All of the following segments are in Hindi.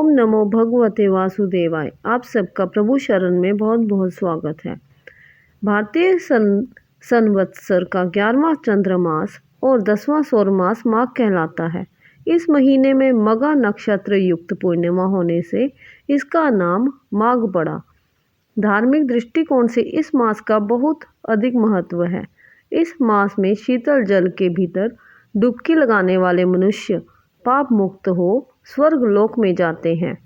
ओम नमो भगवते वासुदेवाय। आप सबका प्रभु शरण में बहुत बहुत स्वागत है। भारतीय संवत्सर का 11वां चंद्रमास और 10वां सौर मास माघ कहलाता है। इस महीने में मगा नक्षत्र युक्त पूर्णिमा होने से इसका नाम माघ पड़ा। धार्मिक दृष्टिकोण से इस मास का बहुत अधिक महत्व है। इस मास में शीतल जल के भीतर डुबकी लगाने वाले मनुष्य पाप मुक्त हो स्वर्ग लोक में जाते हैं।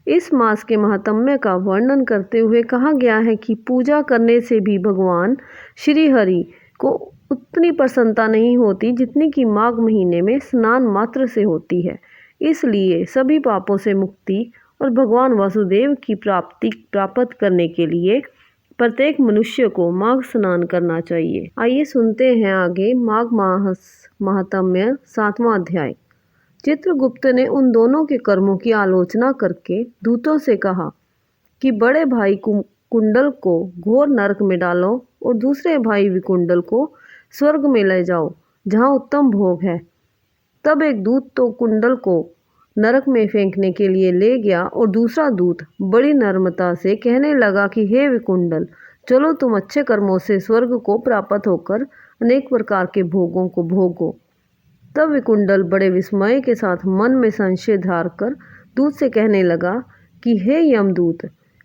इस मास के महात्म्य का वर्णन करते हुए कहा गया है कि पूजा करने से भी भगवान श्री हरि को उतनी प्रसन्नता नहीं होती जितनी कि माघ महीने में स्नान मात्र से होती है। इसलिए सभी पापों से मुक्ति और भगवान वासुदेव की प्राप्ति प्राप्त करने के लिए प्रत्येक मनुष्य को माघ स्नान करना चाहिए। आइए सुनते हैं आगे माघ मास महात्म्य 7वां अध्याय। चित्रगुप्त ने उन दोनों के कर्मों की आलोचना करके दूतों से कहा कि बड़े भाई कुंडल को घोर नरक में डालो और दूसरे भाई विकुंडल को स्वर्ग में ले जाओ जहाँ उत्तम भोग है। तब एक दूत तो कुंडल को नरक में फेंकने के लिए ले गया और दूसरा दूत बड़ी नम्रता से कहने लगा कि हे विकुंडल, चलो तुम अच्छे कर्मों से स्वर्ग को प्राप्त होकर अनेक प्रकार के भोगों को भोगो। तब विकुंडल बड़े विस्मय के साथ मन में संशय धार कर दूत से कहने लगा कि हे यमदूत,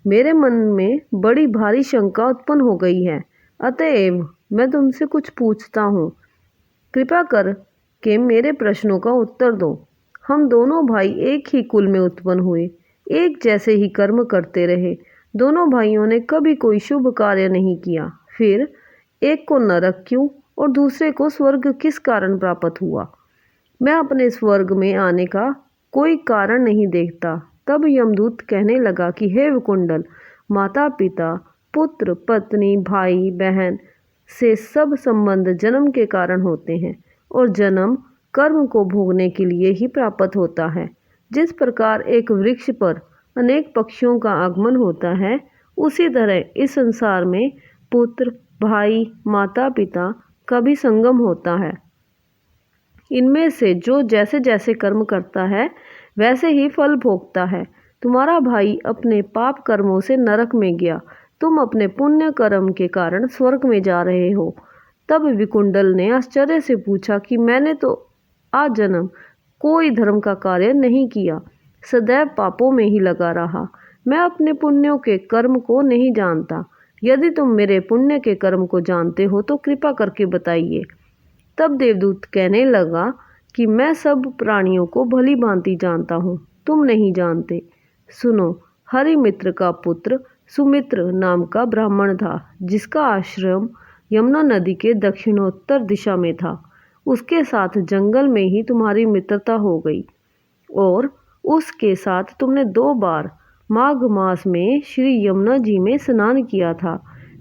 मेरे मन में बड़ी भारी शंका उत्पन्न हो गई है, अतएव मैं तुमसे कुछ पूछता हूँ। कृपा कर के मेरे प्रश्नों का उत्तर दो। हम दोनों भाई एक ही कुल में उत्पन्न हुए, एक जैसे ही कर्म करते रहे। दोनों भाइयों ने कभी कोई शुभ कार्य नहीं किया, फिर एक को नरक क्यों और दूसरे को स्वर्ग किस कारण प्राप्त हुआ? मैं अपने स्वर्ग में आने का कोई कारण नहीं देखता। तब यमदूत कहने लगा कि हे विकुंडल, माता पिता, पुत्र पत्नी, भाई बहन से सब संबंध जन्म के कारण होते हैं और जन्म कर्म को भोगने के लिए ही प्राप्त होता है। जिस प्रकार एक वृक्ष पर अनेक पक्षियों का आगमन होता है, उसी तरह इस संसार में पुत्र, भाई, माता पिता का भी संगम होता है। इनमें से जो जैसे जैसे कर्म करता है वैसे ही फल भोगता है। तुम्हारा भाई अपने पाप कर्मों से नरक में गया, तुम अपने पुण्य कर्म के कारण स्वर्ग में जा रहे हो। तब विकुंडल ने आश्चर्य से पूछा कि मैंने तो आज जन्म कोई धर्म का कार्य नहीं किया, सदैव पापों में ही लगा रहा। मैं अपने पुण्यों के कर्म को नहीं जानता। यदि तुम मेरे पुण्य के कर्म को जानते हो तो कृपा करके बताइए। तब देवदूत कहने लगा कि मैं सब प्राणियों को भली भांति जानता हूँ, तुम नहीं जानते। सुनो, हरिमित्र का पुत्र सुमित्र नाम का ब्राह्मण था, जिसका आश्रम यमुना नदी के दक्षिणोत्तर दिशा में था। उसके साथ जंगल में ही तुम्हारी मित्रता हो गई और उसके साथ तुमने 2 बार माघ मास में श्री यमुना जी में स्नान किया था।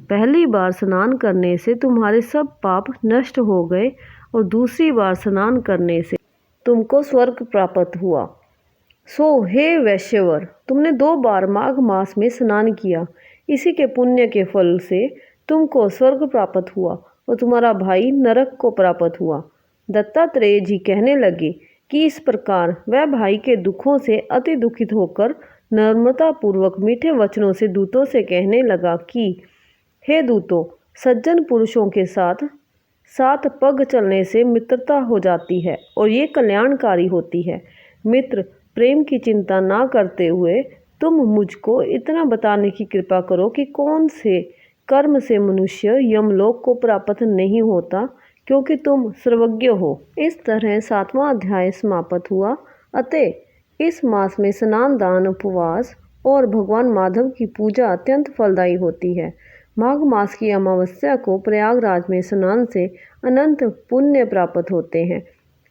पहली बार स्नान करने से तुम्हारे सब पाप नष्ट हो गए और दूसरी बार स्नान करने से तुमको स्वर्ग प्राप्त हुआ। सो हे वैश्यवर, तुमने 2 बार माघ मास में स्नान किया, इसी के पुण्य के फल से तुमको स्वर्ग प्राप्त हुआ और तुम्हारा भाई नरक को प्राप्त हुआ। दत्तात्रेय जी कहने लगे कि इस प्रकार वह भाई के दुखों से अति दुखित होकर नम्रता पूर्वक मीठे वचनों से दूतों से कहने लगा कि हे दूतों, सज्जन पुरुषों के साथ 7 पग चलने से मित्रता हो जाती है और ये कल्याणकारी होती है। मित्र प्रेम की चिंता ना करते हुए तुम मुझको इतना बताने की कृपा करो कि कौन से कर्म से मनुष्य यमलोक को प्राप्त नहीं होता, क्योंकि तुम सर्वज्ञ हो। इस तरह 7वां अध्याय समाप्त हुआ। अतः इस मास में स्नान, दान, उपवास और भगवान माधव की पूजा अत्यंत फलदायी होती है। माघ मास की अमावस्या को प्रयागराज में स्नान से अनंत पुण्य प्राप्त होते हैं।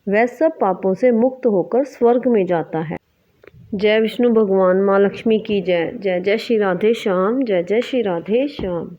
वह सब पापों से मुक्त होकर स्वर्ग में जाता है। जय विष्णु भगवान, माँ लक्ष्मी की जय। जय जय श्री राधे श्याम। जय जय श्री राधे श्याम।